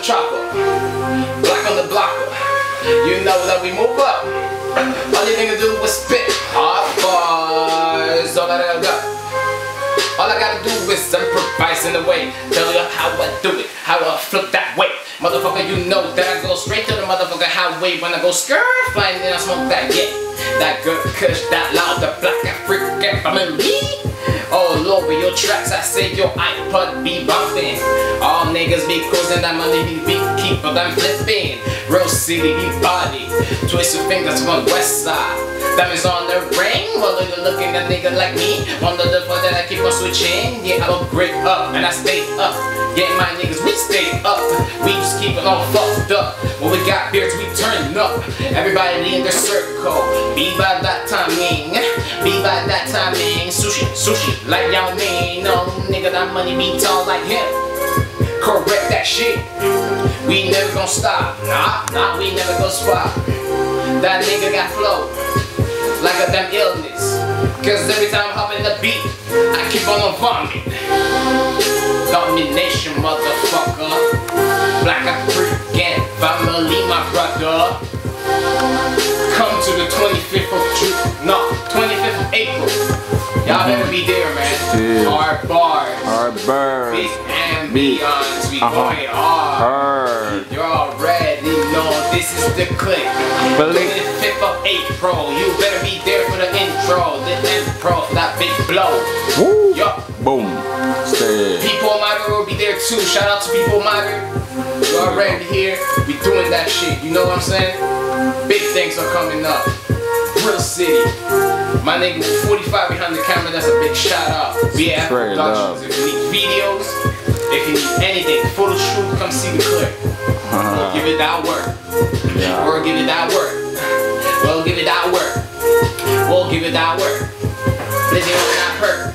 chopper, black on the blocker. You know that we move up. All you niggas do is spit hard bars. All I gotta do is improvise in the way. Tell you how I do it, how I flip that way. Motherfucker, you know that I go straight to the motherfucker highway. When I go skirt, flying then I smoke that, yeah. That good kush, that loud, the black African family. All over your tracks, I say your iPod be bumping. All niggas be cruising, that money be keep them flipping. Real city be body, twist your fingers from west side. Diamonds on the ring, well you looking at nigga like me. Wonder the fuck that I keep on switching. Yeah, I upgrade up and I stay up. Yeah, my niggas, we stay up. We just keep it all fucked up. When we got beards, we turn up. Everybody in the circle. Be by that timing. Be by that timing. Sushi, sushi, like y'all mean. No nigga, that money be tall like him. Correct that shit. We never gon' stop. Nah, we never gon' stop. That nigga got flow like a damn illness. Cause every time I hop in the beat, I keep on vomit. Domination, motherfucker. Black African family, my brother. Come to the 25th of June, no, 25th of April. Y'all better be there, man. Hard bars. Hard bars. Big ambience. We going hard. You already know this is the click. 25th of April. You better be there for the intro. The intro, that big blow. Woo. Yo. Boom. Stay. People Matter will be there too. Shout out to People Matter. You already here. We doing that shit. You know what I'm saying? Big things are coming up. Real city. My nigga 45 behind the camera, that's a big shout out. We have productions. If you need videos, if you need anything, photo shoot, come see the clip. We'll give it that work. Yeah. We'll give it that work. We'll give it that work. We'll give it that work. Living on that perk.